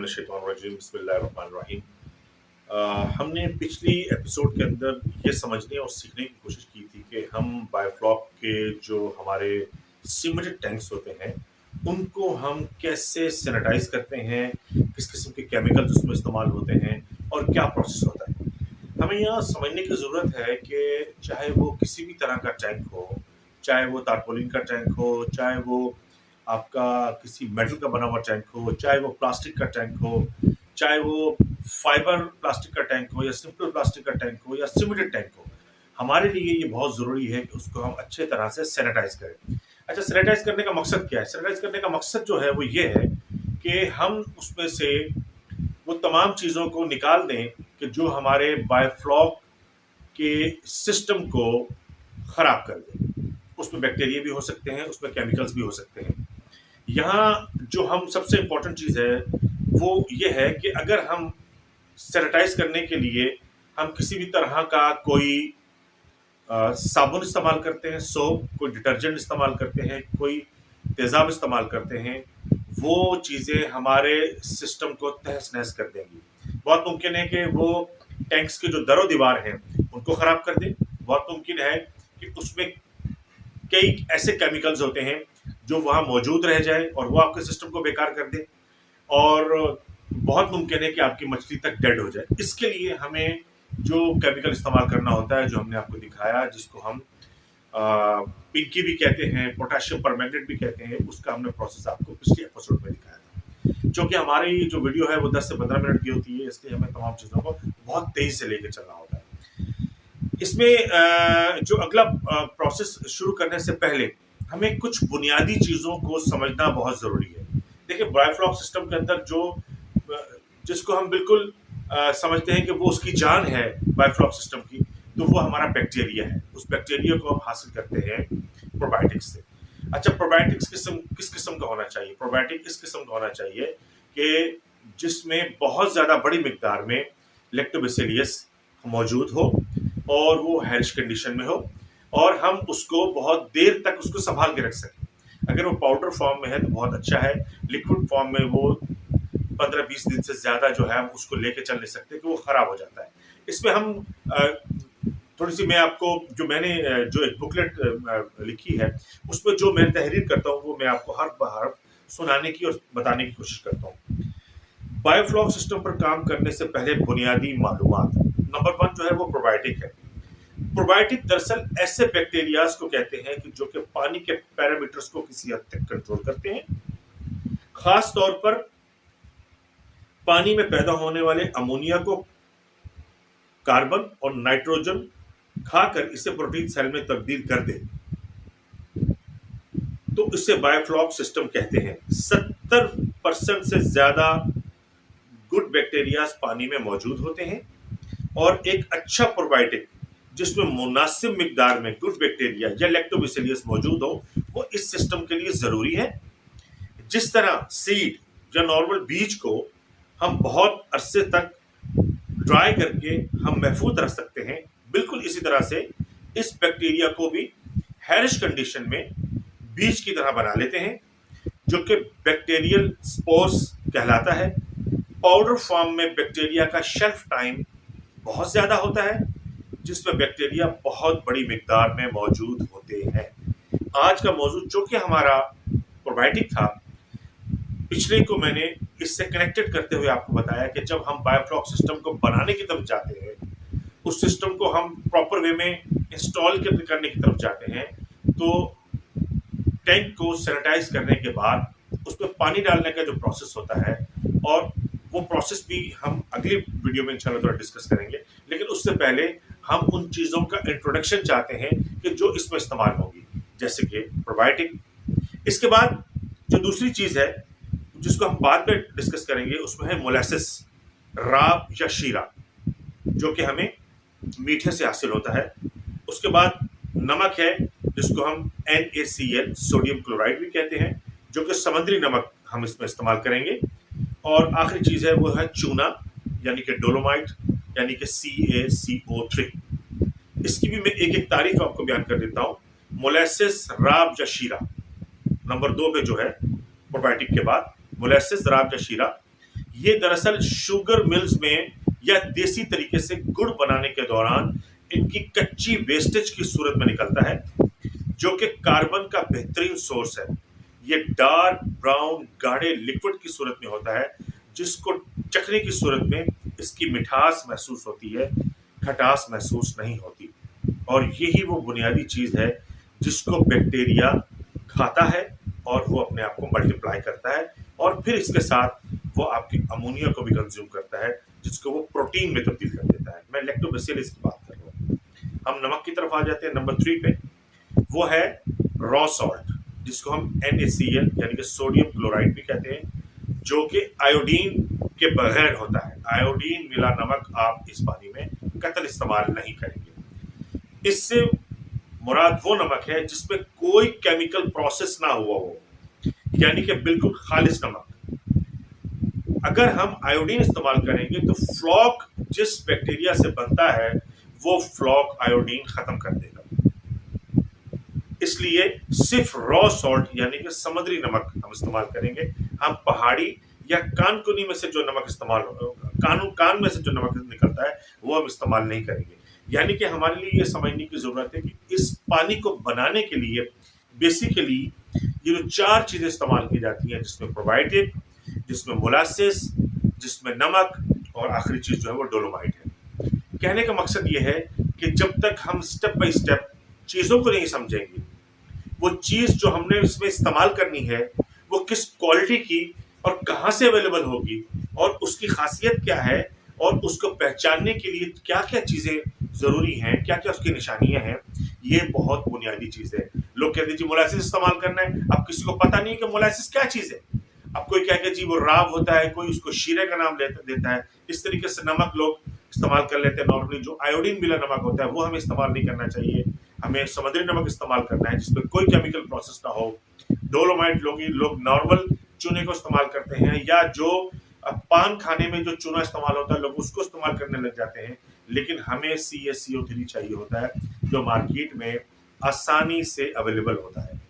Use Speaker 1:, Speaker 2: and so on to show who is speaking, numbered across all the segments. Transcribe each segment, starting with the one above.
Speaker 1: बिस्मिल्लाहिर्रहमानिर्रहीम बिस्मिल्लाहिर्रहमानिर्रहीम। हमने पिछली एपिसोड के अंदर ये समझने और सीखने की कोशिश की थी कि हम बायोफ्लॉक के जो हमारे सीमेंटेड टैंक्स होते हैं, उनको हम कैसे सैनिटाइज़ करते हैं, किस किस्म के केमिकल्स उसमें इस्तेमाल होते हैं और क्या प्रोसेस होता है। हमें यहाँ समझने की ज़रूरत है कि चाहे वो किसी भी तरह का टैंक हो, चाहे वो तारपोलिन का टैंक हो, चाहे वो आपका किसी मेटल का बना हुआ टैंक हो, चाहे वो प्लास्टिक का टैंक हो, चाहे वो फाइबर प्लास्टिक का टैंक हो या सिंपल प्लास्टिक का टैंक हो या सीमेंटेड टैंक हो, हमारे लिए ये बहुत ज़रूरी है कि उसको हम अच्छे तरह से सैनिटाइज़ करें। अच्छा, सैनिटाइज़ करने का मकसद क्या है? सैनिटाइज़ करने का मकसद जो है वो ये है कि हम उसमें से वो तमाम चीज़ों को निकाल दें कि जो हमारे बायोफ्लॉक के सिस्टम को ख़राब कर दें। उसमें बैक्टीरिया भी हो सकते हैं, उसमें केमिकल्स भी हो सकते हैं। यहाँ जो हम सबसे इम्पोर्टेंट चीज़ है वो ये है कि अगर हम सैनिटाइज़ करने के लिए हम किसी भी तरह का कोई साबुन इस्तेमाल करते हैं, सोप, कोई डिटर्जेंट इस्तेमाल करते हैं, कोई तेज़ाब इस्तेमाल करते हैं, वो चीज़ें हमारे सिस्टम को तहस-नहस कर देंगी। बहुत मुमकिन है कि वो टैंक्स के जो दरो-दीवार हैं, उनको ख़राब कर दें। बहुत मुमकिन है कि उसमें कई ऐसे केमिकल्स होते हैं, जो वहाँ मौजूद रह जाएँ और वो आपके सिस्टम को बेकार कर दें और बहुत मुमकिन है कि आपकी मछली तक डेड हो जाए। इसके लिए हमें जो केमिकल इस्तेमाल करना होता है, जो हमने आपको दिखाया, जिसको हम पिंकी भी कहते हैं, पोटेशियम परमैंगनेट भी कहते हैं, उसका हमने प्रोसेस आपको पिछले एपिसोड में दिखाया था। चूँकि हमारी जो वीडियो है वो 10 से 15 मिनट की होती है, इसलिए हमें तमाम चीज़ों को बहुत तेज़ी से लेके चलना होता है। इसमें जो अगला प्रोसेस शुरू करने से पहले हमें कुछ बुनियादी चीज़ों को समझना बहुत ज़रूरी है। देखिए, बायोफ्लॉक सिस्टम के अंदर जिसको हम बिल्कुल समझते हैं कि वो उसकी जान है बायोफ्लॉक सिस्टम की, तो वो हमारा बैक्टीरिया है। उस बैक्टीरिया को हम हासिल करते हैं प्रोबायोटिक्स से। अच्छा, प्रोबायोटिक्स किस किस्म का होना चाहिए? प्रोबायोटिक इस किस्म का होना चाहिए कि जिसमें बहुत ज़्यादा बड़ी मिकदार में लैक्टोबैसिलस मौजूद हो और वो हैरिश कंडीशन में हो और हम उसको बहुत देर तक उसको संभाल के रख सकें। अगर वो पाउडर फॉर्म में है तो बहुत अच्छा है, लिक्विड फॉर्म में वो 15-20 दिन से ज़्यादा जो है हम उसको लेके चल नहीं सकते कि वो ख़राब हो जाता है। इसमें हम थोड़ी-सी मैं आपको जो एक बुकलेट लिखी है, उसमें जो मैं तहरीर करता हूँ वो मैं आपको हर्फ ब हर्फ सुनाने की और बताने की कोशिश करता हूँ। बायोफ्लॉक सिस्टम पर काम करने से पहले बुनियादी मालूमात। नंबर 1 जो है वो प्रोबायोटिक है। प्रोबायोटिक दरअसल ऐसे बैक्टीरियाज को कहते हैं कि जो कि पानी के पैरामीटर्स को किसी हद तक कंट्रोल करते हैं। खास तौर पर पानी में पैदा होने वाले अमोनिया को कार्बन और नाइट्रोजन खाकर इसे प्रोटीन सेल में तब्दील कर दे, तो इसे बायोफ्लॉक सिस्टम कहते हैं। 70% से ज्यादा गुड बैक्टीरियाज पानी में मौजूद होते हैं और एक अच्छा प्रोबायोटिक जिसमें मुनासिब मिकदार में गुड बैक्टीरिया या लैक्टोबैसिलस मौजूद हो, वो इस सिस्टम के लिए जरूरी है। जिस तरह सीड या नॉर्मल बीज को हम बहुत अरसे तक ड्राई करके हम महफूज रख सकते हैं, बिल्कुल इसी तरह से इस बैक्टीरिया को भी हैरिश कंडीशन में बीज की तरह बना लेते हैं, जो कि बैक्टीरियल स्पोर्स कहलाता है। पाउडर फॉर्म में बैक्टीरिया का शेल्फ टाइम बहुत ज़्यादा होता है, जिसमें बैक्टीरिया बहुत बड़ी मिकदार में मौजूद होते हैं। आज का मौजूद जो कि हमारा प्रोबायोटिक था, पिछले को मैंने इससे कनेक्टेड करते हुए आपको बताया कि जब हम बायोफ्लॉक सिस्टम को बनाने की तरफ जाते हैं, उस सिस्टम को हम प्रॉपर वे में इंस्टॉल करने की तरफ जाते हैं, तो टैंक को सैनिटाइज करने के बाद उसमें पानी डालने का जो प्रोसेस होता है, और वो प्रोसेस भी हम अगली वीडियो में इंशाल्लाह थोड़ा डिस्कस करेंगे, लेकिन उससे पहले हम उन चीज़ों का इंट्रोडक्शन चाहते हैं कि जो इसमें इस्तेमाल होगी, जैसे कि प्रोबायोटिक। इसके बाद जो दूसरी चीज़ है जिसको हम बाद में डिस्कस करेंगे, उसमें है मोलासिस, राब या शीरा, जो कि हमें मीठे से हासिल होता है। उसके बाद नमक है, जिसको हम NaCl सोडियम क्लोराइड भी कहते हैं, जो कि समुद्री नमक हम इसमें इस्तेमाल करेंगे। और आखिरी चीज़ है वो है चूना, यानी कि डोलोमाइट, यानी कि CaCO3। इसकी भी मैं एक एक तारीफ आपको बयान कर देता हूँ। मोलासिस, राब या शीरा नंबर 2 पे जो है प्रोबायोटिक के बाद, मोलासिस, राब या शीरा, ये दरअसल शुगर मिल्स में या देसी तरीके से गुड़ बनाने के दौरान इनकी कच्ची वेस्टेज की सूरत में निकलता है, जो कि कार्बन का बेहतरीन सोर्स है। ये डार्क ब्राउन गाढ़े लिक्विड की सूरत में होता है, जिसको चखने की सूरत में इसकी मिठास महसूस होती है, खटास महसूस नहीं होती। और यही वो बुनियादी चीज़ है जिसको बैक्टीरिया खाता है और वो अपने आप को मल्टीप्लाई करता है, और फिर इसके साथ वो आपके अमोनिया को भी कंज्यूम करता है, जिसको वो प्रोटीन में तब्दील कर देता है। मैं लैक्टोबैसिलस की बात कर रहा हूँ। हम नमक की तरफ आ जाते हैं नंबर 3 पे। वो है रॉ सॉल्ट, जिसको हम NaCl यानी कि सोडियम क्लोराइड भी कहते हैं, जो कि आयोडीन के बगैर होता है। आयोडीन मिला नमक आप इस पानी में कतई इस्तेमाल नहीं करेंगे। इससे मुराद वो नमक है जिसमें कोई केमिकल प्रोसेस ना हुआ हो, यानी कि बिल्कुल खालिश नमक। अगर हम आयोडीन इस्तेमाल करेंगे तो फ्लॉक जिस बैक्टीरिया से बनता है वो फ्लॉक आयोडीन खत्म कर देगा। इसलिए सिर्फ रॉ सॉल्ट यानी कि समुद्री नमक हम इस्तेमाल करेंगे। हम पहाड़ी या कानकुनी में से जो नमक इस्तेमाल कान में से जो नमक निकलता है वो हम इस्तेमाल नहीं करेंगे। यानी कि हमारे लिए ये समझने की जरूरत है कि इस पानी को बनाने के लिए बेसिकली ये जो 4 चीजें इस्तेमाल की जाती हैं, जिसमें प्रोबायोटिक, जिसमें मोलासिस, जिसमें नमक, और आखिरी चीज जो है वो डोलोमाइट है। कहने का मकसद ये है कि जब तक हम स्टेप बाय स्टेप चीजों को नहीं समझेंगे, वो चीज जो हमने इसमें इस्तेमाल करनी है वो किस क्वालिटी की और कहाँ से अवेलेबल होगी और उसकी खासियत क्या है और उसको पहचानने के लिए क्या क्या चीजें जरूरी हैं, क्या क्या उसकी निशानियां हैं, ये बहुत बुनियादी चीज है। लोग कहते हैं जी मोलासिस इस्तेमाल करना है, अब किसी को पता नहीं कि मोलासिस क्या चीज है। अब कोई क्या जी वो राब होता है, कोई उसको शीरे का नाम देता है। इस तरीके से नमक लोग इस्तेमाल कर लेते हैं। नॉर्मली जो आयोडीन मिला नमक होता है वो हमें इस्तेमाल नहीं करना चाहिए। हमें समुद्री नमक इस्तेमाल करना है जिसमें कोई केमिकल प्रोसेस ना हो। डोलोमाइट लोग नॉर्मल चूने को इस्तेमाल करते हैं, या जो पान खाने में जो चूना इस्तेमाल होता है लोग उसको इस्तेमाल करने लग जाते हैं। लेकिन हमें CaCO3 चाहिए होता है जो मार्केट में आसानी से अवेलेबल होता है।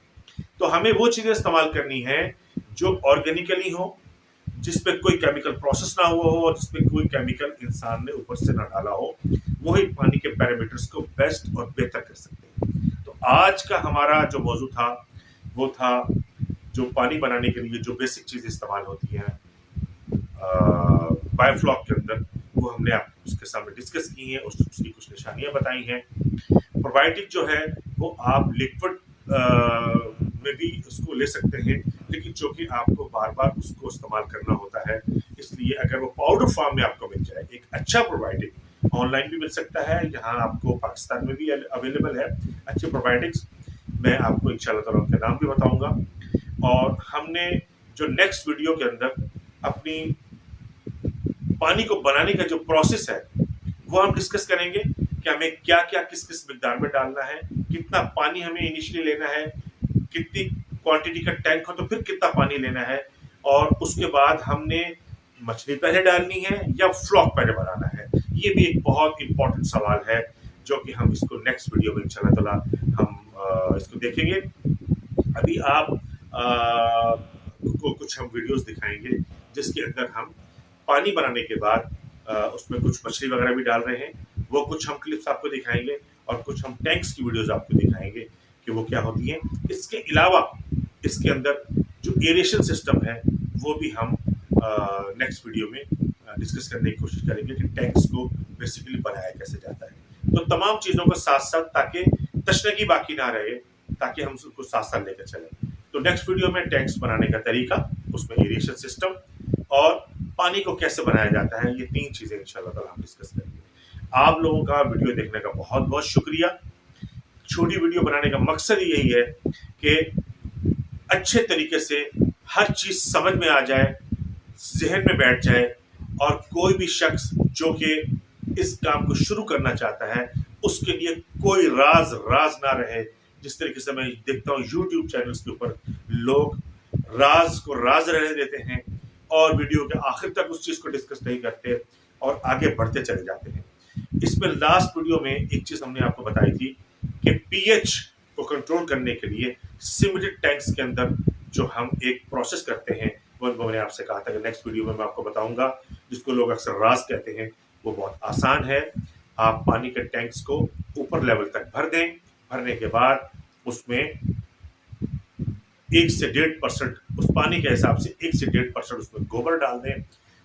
Speaker 1: तो हमें वो चीजें इस्तेमाल करनी है जो ऑर्गेनिकली हो, जिसपे कोई केमिकल प्रोसेस ना हुआ हो और जिसपे कोई केमिकल इंसान ने ऊपर से ना डाला हो। वही पानी के पैरामीटर्स को बेस्ट और बेहतर कर सकते हैं। तो आज का हमारा जो मौजू था वो था जो पानी बनाने के लिए जो बेसिक चीजें इस्तेमाल होती हैं बायोफ्लॉक के अंदर, वो हमने आप उसके सामने डिस्कस की हैं, उसकी कुछ निशानियां बताई हैं। प्रोबायोटिक जो है वो आप लिक्विड में भी उसको ले सकते हैं, लेकिन जो कि आपको बार बार उसको इस्तेमाल करना होता है। इसलिए अगर वो पाउडर फॉर्म में आपको मिल जाए, एक अच्छा प्रोबायोटिक ऑनलाइन भी मिल सकता है, यहाँ आपको पाकिस्तान में भी अवेलेबल है अच्छे प्रोबायोटिक्स। मैं आपको इंशाल्लाह ताला उनके नाम भी बताऊंगा। और हमने जो नेक्स्ट वीडियो के अंदर अपनी पानी को बनाने का जो प्रोसेस है वो हम डिस्कस करेंगे कि हमें क्या क्या किस किस मिकदार में डालना है, कितना पानी हमें इनिशियली लेना है, कितनी क्वांटिटी का टैंक हो तो फिर कितना पानी लेना है, और उसके बाद हमने मछली पहले डालनी है या फ्लॉक पहले बनाना है। ये भी एक बहुत इंपॉर्टेंट सवाल है जो कि हम इसको नेक्स्ट वीडियो में इंशाल्लाह ताला हम इसको देखेंगे। अभी आप को कुछ हम वीडियोस दिखाएंगे जिसके अंदर हम पानी बनाने के बाद उसमें कुछ मछली वगैरह भी डाल रहे हैं, वो कुछ हम क्लिप्स आपको दिखाएंगे और कुछ हम टैंक्स की वीडियोस आपको दिखाएंगे कि वो क्या होती हैं। इसके अलावा इसके अंदर जो एरेशन सिस्टम है वो भी हम नेक्स्ट वीडियो में डिस्कस करने की कोशिश करेंगे कि टैंक्स को बेसिकली बनाया कैसे जाता है। तो तमाम चीज़ों को साथ साथ, ताकि तशनगी बाकी ना रहे, ताकि हम उसको साथ साथ लेकर चलें। तो नेक्स्ट वीडियो में टैंक्स बनाने का तरीका, उसमें एरेशन सिस्टम और पानी को कैसे बनाया जाता है, ये 3 चीज़ें इंशाल्लाह ताला हम डिस्कस करेंगे। आप लोगों का वीडियो देखने का बहुत बहुत शुक्रिया। छोटी वीडियो बनाने का मकसद यही है कि अच्छे तरीके से हर चीज़ समझ में आ जाए, जहन में बैठ जाए, और कोई भी शख्स जो कि इस काम को शुरू करना चाहता है उसके लिए कोई राज ना रहे। जिस तरीके से मैं देखता हूँ यूट्यूब चैनल्स के ऊपर लोग राज को राज रहने देते हैं और वीडियो के आखिर तक उस चीज़ को डिस्कस नहीं करते और आगे बढ़ते चले जाते हैं। इसमें लास्ट वीडियो में एक चीज़ हमने आपको बताई थी कि पीएच को कंट्रोल करने के लिए सिम्युलेटेड टैंक्स के अंदर जो हम एक प्रोसेस करते हैं वो मैंने आपसे कहा था कि नेक्स्ट वीडियो में मैं आपको बताऊंगा, जिसको लोग अक्सर राज कहते हैं। वो बहुत आसान है। आप पानी के टैंक्स को ऊपर लेवल तक भर दें। भरने के बाद उसमें 1 से 1.5% उस पानी के हिसाब से 1 से 1.5% उसमें गोबर डाल दें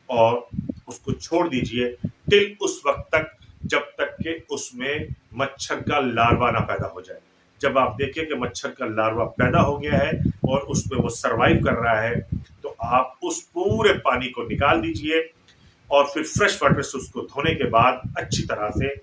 Speaker 1: और उसको छोड़ दीजिए टिल उस वक्त तक जब तक कि उसमें मच्छर का लार्वा ना पैदा हो जाए। जब आप देखें कि मच्छर का लार्वा पैदा हो गया है और उसमें वो सर्वाइव कर रहा है, तो आप उस पूरे पानी को निकाल दीजिए और फिर फ्रेश वाटर से उसको धोने के बाद अच्छी तरह से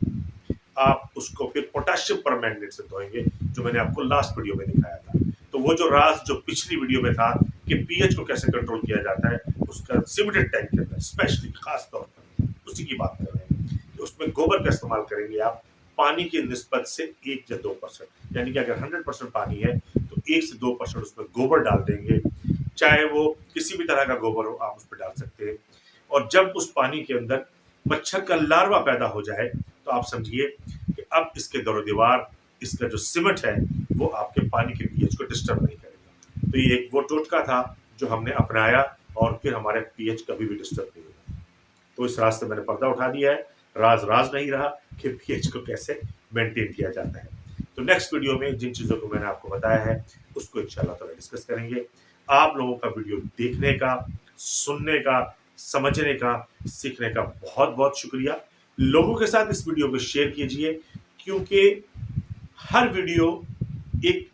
Speaker 1: आप उसको फिर पोटेशियम परमैंगनेट से धोएंगे, जो मैंने आपको लास्ट वीडियो में दिखाया था। तो वो जो राज जो पिछली वीडियो में था कि पीएच को कैसे कंट्रोल किया जाता है, उसका सिमेंटेड टैंक के अंदर स्पेशली खास तौर पर उसी की बात कर रहे हैं कि उसमें गोबर का इस्तेमाल करेंगे आप पानी की निस्बत से 1 या 2%, यानी कि अगर 100% पानी है तो 1 से 2% उसमें गोबर डाल देंगे, चाहे वो किसी भी तरह का गोबर हो आप उस पर डाल सकते हैं। और जब उस पानी के अंदर मच्छर का लार्वा पैदा हो जाए तो आप समझिए कि अब इसके दरो दीवार इसका जो सीमेंट है वो आपके पानी के पीएच को डिस्टर्ब नहीं करेगा। तो ये एक वो टोटका था जो हमने अपनाया और फिर हमारे पीएच कभी भी डिस्टर्ब नहीं हुआ। तो इस रास्ते मैंने पर्दा उठा दिया है। राज नहीं रहा कि पीएच को कैसे मेंटेन किया जाता है। तो नेक्स्ट वीडियो में जिन चीज़ों को मैंने आपको बताया है उसको इंशाल्लाह ताला डिस्कस करेंगे। आप लोगों का वीडियो देखने का, सुनने का, समझने का, सीखने का बहुत बहुत शुक्रिया। लोगों के साथ इस वीडियो को शेयर कीजिए, क्योंकि हर वीडियो एक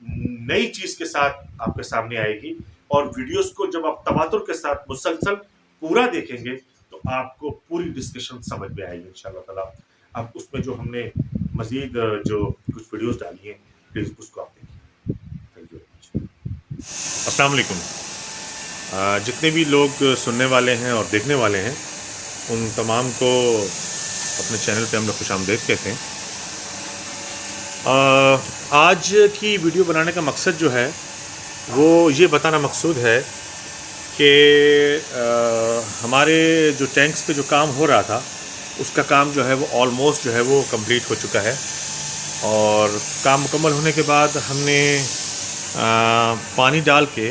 Speaker 1: नई चीज़ के साथ आपके सामने आएगी और वीडियोस को जब आप तवातुर के साथ मुसलसल पूरा देखेंगे तो आपको पूरी डिस्कशन समझ में आएगी इंशाल्लाह ताला। अब उसमें जो हमने मज़ीद जो कुछ वीडियोस डाली हैं प्लीज़ उसको आप देखिए। Thank you. अस्सलाम वालेकुम। जितने भी लोग सुनने वाले हैं और देखने वाले हैं उन तमाम को अपने चैनल पे हम लोग खुशामदीद कहते हैं। आज की वीडियो बनाने का मकसद जो है वो ये बताना मकसूद है कि हमारे जो टैंक्स पे जो काम हो रहा था उसका काम जो है वो ऑलमोस्ट जो है वो कंप्लीट हो चुका है और काम मुकम्मल होने के बाद हमने पानी डाल के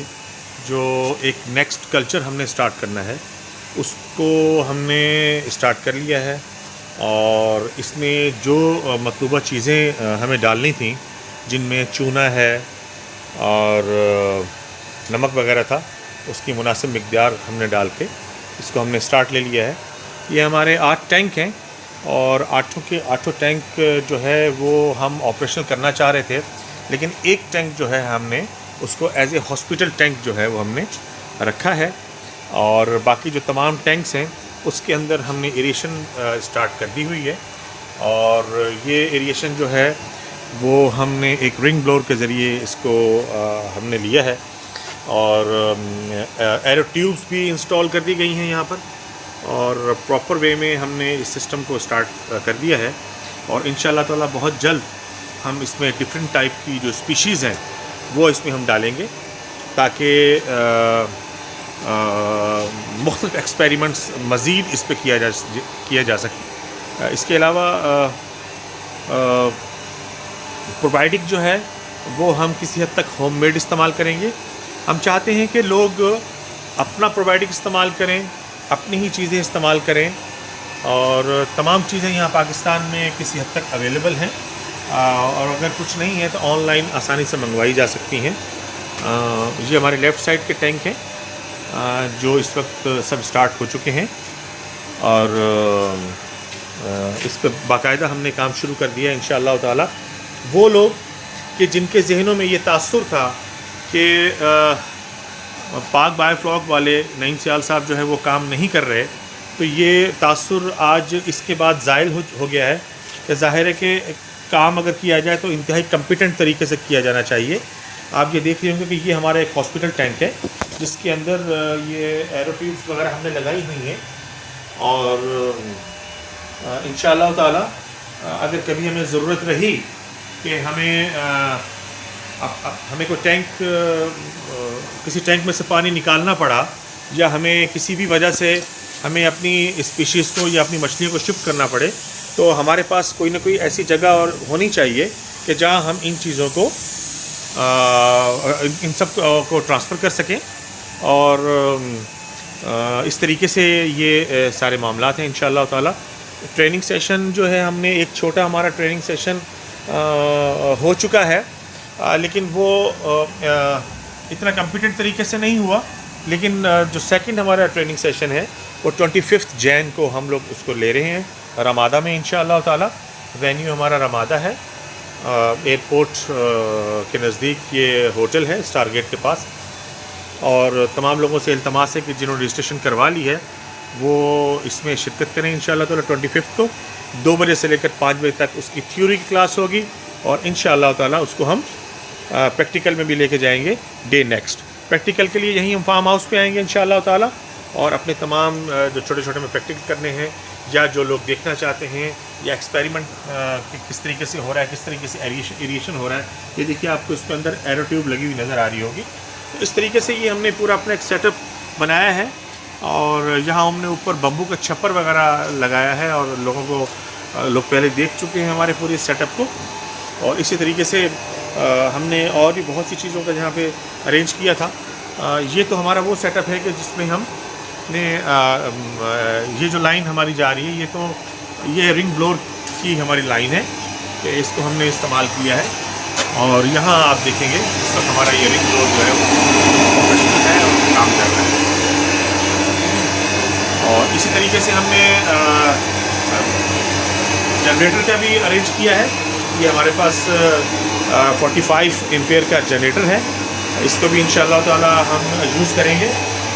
Speaker 1: जो एक नेक्स्ट कल्चर हमने स्टार्ट करना है उसको हमने स्टार्ट कर लिया है और इसमें जो मतलूबा चीज़ें हमें डालनी थी, जिनमें चूना है और नमक वगैरह था, उसकी मुनासिब मिक़दार हमने डाल के इसको हमने स्टार्ट ले लिया है। ये हमारे 8 टैंक हैं और आठों के आठों टैंक जो है वो हम ऑपरेशनल करना चाह रहे थे, लेकिन एक टैंक जो है हमने उसको एज ए हॉस्पिटल टैंक जो है वो हमने रखा है और बाकी जो तमाम टैंक्स हैं उसके अंदर हमने एरिएशन स्टार्ट कर दी हुई है। और ये एरिएशन जो है वो हमने एक रिंग ब्लोअर के ज़रिए इसको हमने लिया है और एरो ट्यूब्स भी इंस्टॉल कर दी गई हैं यहाँ पर और प्रॉपर वे में हमने इस सिस्टम को स्टार्ट कर दिया है और इंशाल्लाह ताला बहुत जल्द हम इसमें डिफरेंट टाइप की जो स्पीशीज़ हैं वो इसमें हम डालेंगे ताकि मुख्तलिफ एक्सपेरिमेंट्स मज़ीद इस पर किया जा सके। इसके अलावा प्रोबायोटिक जो है वो हम किसी हद तक होममेड इस्तेमाल करेंगे। हम चाहते हैं कि लोग अपना प्रोबायोटिक इस्तेमाल करें, अपनी ही चीज़ें इस्तेमाल करें और तमाम चीज़ें यहाँ पाकिस्तान में किसी हद तक अवेलेबल हैं और अगर कुछ नहीं है तो ऑनलाइन आसानी से मंगवाई जा सकती हैं। ये हमारे लेफ़्ट साइड के टैंक हैं जो इस वक्त सब स्टार्ट हो चुके हैं और इस पर बाकायदा हमने काम शुरू कर दिया है इंशाअल्लाह ताला। वो लोग कि जिनके जहनों में ये तासुर था कि पाक बायोफ्लॉक वाले नईम सियाल साहब जो है वो काम नहीं कर रहे, तो ये तासुर आज इसके बाद ज़ाइल हो गया है कि ज़ाहिर है कि काम अगर किया जाए तो इंतहाई कम्पिटेंट तरीके से किया जाना चाहिए। आप ये देख रहे होंगे कि ये हमारा एक हॉस्पिटल टैंक है जिसके अंदर ये एरो ट्यूब्स वगैरह हमने लगाई हुई हैं और इंशाअल्लाह ताला अगर कभी हमें ज़रूरत रही कि हमें कोई टैंक किसी टैंक में से पानी निकालना पड़ा या हमें किसी भी वजह से हमें अपनी स्पीशीज़ को या अपनी मछलियों को शिफ्ट करना पड़े, तो हमारे पास कोई ना कोई ऐसी जगह और होनी चाहिए कि जहाँ हम इन चीज़ों को इन सब को ट्रांसफ़र कर सकें और इस तरीके से ये सारे मामलात हैं इंशाअल्लाह ताला। ट्रेनिंग सेशन जो है, हमने एक छोटा हमारा ट्रेनिंग सेशन हो चुका है, लेकिन वो इतना कम्पिटेंट तरीके से नहीं हुआ। लेकिन जो सेकंड हमारा ट्रेनिंग सेशन है वो 25 जैन को हम लोग उसको ले रहे हैं रमादा में इंशाअल्लाह ताला। वेन्यू हमारा रमादा है, एयरपोर्ट के नज़दीक ये होटल है स्टार गेट के पास। और तमाम लोगों से इल्तमास है कि जिन्होंने रजिस्ट्रेशन करवा ली है वो इसमें शिरकत करें इंशाअल्लाह ताला। 25 को 2 बजे से लेकर 5 बजे तक उसकी थ्योरी की क्लास होगी, और इंशाअल्लाह ताला उसको हम प्रैक्टिकल में भी लेके जाएंगे डे नेक्स्ट। प्रैक्टिकल के लिए यहीं हम फार्म हाउस पे आएंगे इंशाअल्लाह ताला, और अपने तमाम जो छोटे छोटे में प्रैक्टिकल करने हैं, या जो लोग देखना चाहते हैं या एक्सपेरिमेंट किस तरीके से हो रहा है, किस तरीके से एरिएशन हो रहा है। ये देखिए, आपको इसके अंदर एरो ट्यूब लगी हुई नज़र आ रही होगी। तो इस तरीके से ये हमने पूरा अपना एक सेटअप बनाया है, और यहाँ हमने ऊपर बम्बू का छप्पर वगैरह लगाया है, और लोगों को लोग पहले देख चुके हैं हमारे पूरे सेटअप को। और इसी तरीके से हमने और भी बहुत सी चीज़ों का यहाँ पे अरेंज किया था। ये तो हमारा वो सेटअप है कि जिसमें हमने ये जो लाइन हमारी जा रही है, ये तो ये रिंग ब्लोअर की हमारी लाइन है कि इसको हमने इस्तेमाल किया है। और यहाँ आप देखेंगे इस वक्त हमारा ये रिंग ब्लोअर जो है वो प्रोफेशनल है और काम कर रहा है। और इसी तरीके से हमने जनरेटर का भी अरेंज किया है। ये हमारे पास 45 एम्पेयर का जनरेटर है, इसको भी इंशाअल्लाह ताला हम यूज़ करेंगे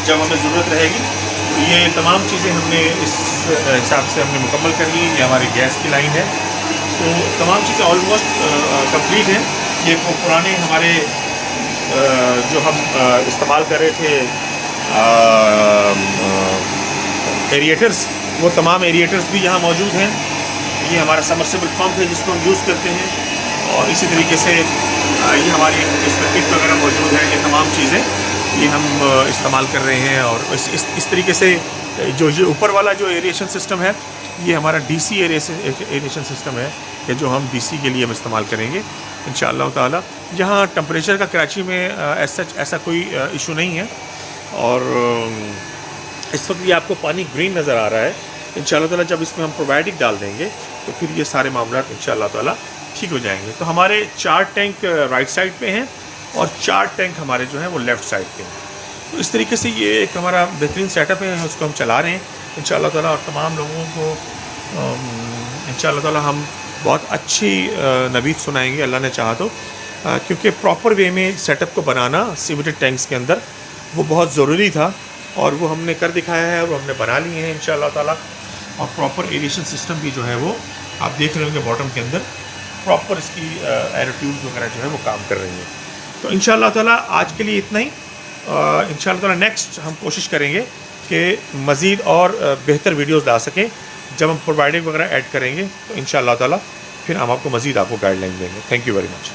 Speaker 1: जब हमें ज़रूरत रहेगी। तो ये तमाम चीज़ें हमने इस हिसाब से हमने मुकम्मल कर ली। ये हमारी गैस की लाइन है, तो तमाम चीज़ें ऑलमोस्ट कंप्लीट हैं। ये पुराने हमारे जो हम इस्तेमाल कर रहे थे एरिएटर्स, वो तमाम एरिएटर्स भी यहाँ मौजूद हैं। ये हमारा सबमर्सिबल पंप है जिसको हम यूज़ करते हैं, और इसी तरीके से ये हमारी इसमें किट वगैरह मौजूद है। ये तमाम चीज़ें ये हम इस्तेमाल कर रहे हैं। और इस तरीके से जो ये ऊपर वाला जो एरिएशन सिस्टम है, ये हमारा डीसी एरिएशन सिस्टम है कि जो हम डीसी के लिए हम इस्तेमाल करेंगे इंशाअल्लाह ताला। यहाँ टेम्परेचर का कराची में ऐसा कोई इशू नहीं है। और इस वक्त ये आपको पानी ग्रीन नज़र आ रहा है। इंशाअल्लाह ताला जब इसमें हम प्रोबायोटिक डाल देंगे तो फिर ये सारे मामला इंशाअल्लाह ताला ठीक हो जाएंगे। तो हमारे 4 टैंक राइट साइड पे हैं और 4 टैंक हमारे जो हैं वो लेफ़्ट साइड पे हैं। तो इस तरीके से ये एक हमारा बेहतरीन सेटअप है, उसको हम चला रहे हैं इंशाअल्लाह ताला। और तमाम लोगों को इंशाअल्लाह ताला हम बहुत अच्छी नवीद सुनाएंगे अल्लाह ने चाहा तो, क्योंकि प्रॉपर वे में सेटअप को बनाना सीमेंटेड टैंक्स के अंदर वो बहुत ज़रूरी था, और वो हमने कर दिखाया है, वो हमने बना लिए हैं इंशाअल्लाह ताला। और प्रॉपर एरिएशन सिस्टम भी जो है वो आप देख रहे होंगे बॉटम के अंदर प्रॉपर इसकी एरो ट्यूब्स वगैरह जो है वो काम कर रही हैं। तो इंशाअल्लाह ताला आज के लिए इतना ही। इंशाअल्लाह ताला नेक्स्ट हम कोशिश करेंगे कि मज़ीद और बेहतर वीडियोस ला सकें। जब हम प्रोबायोटिक वगैरह ऐड करेंगे तो इंशाअल्लाह ताला फिर हम आपको मज़ीद आपको गाइडलाइन देंगे। Thank you very much.